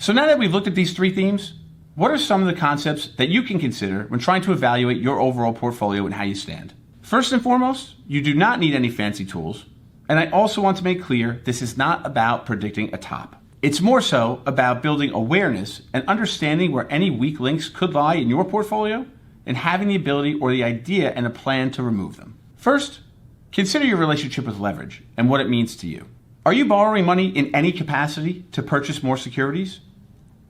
So now that we've looked at these three themes, what are some of the concepts that you can consider when trying to evaluate your overall portfolio and how you stand? First and foremost, you do not need any fancy tools. And I also want to make clear this is not about predicting a top. It's more so about building awareness and understanding where any weak links could lie in your portfolio and having the ability or the idea and a plan to remove them. First, consider your relationship with leverage and what it means to you. Are you borrowing money in any capacity to purchase more securities,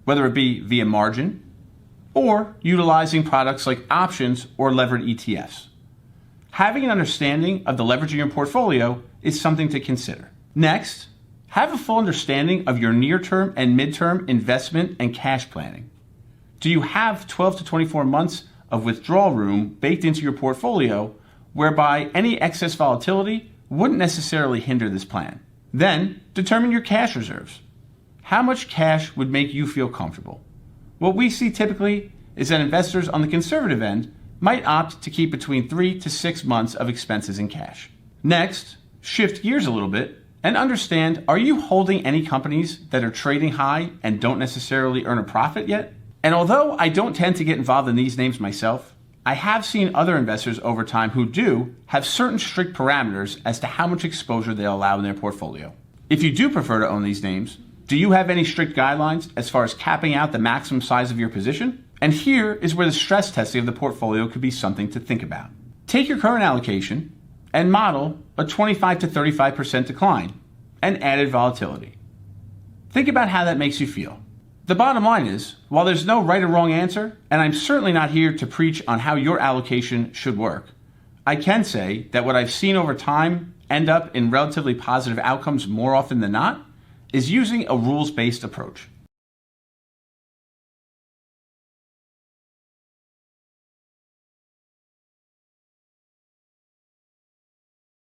whether it be via margin or utilizing products like options or levered ETFs? Having an understanding of the leverage in your portfolio is something to consider. Next, have a full understanding of your near-term and mid-term investment and cash planning. Do you have 12 to 24 months of withdrawal room baked into your portfolio whereby any excess volatility wouldn't necessarily hinder this plan? Then, determine your cash reserves. How much cash would make you feel comfortable? What we see typically is that investors on the conservative end might opt to keep between 3 to 6 months of expenses in cash. Next, shift gears a little bit and understand, are you holding any companies that are trading high and don't necessarily earn a profit yet? And although I don't tend to get involved in these names myself, I have seen other investors over time who do have certain strict parameters as to how much exposure they allow in their portfolio. If you do prefer to own these names, do you have any strict guidelines as far as capping out the maximum size of your position? And here is where the stress testing of the portfolio could be something to think about. Take your current allocation and model a 25 to 35% decline and added volatility. Think about how that makes you feel. The bottom line is, while there's no right or wrong answer, and I'm certainly not here to preach on how your allocation should work, I can say that what I've seen over time end up in relatively positive outcomes more often than not is using a rules-based approach.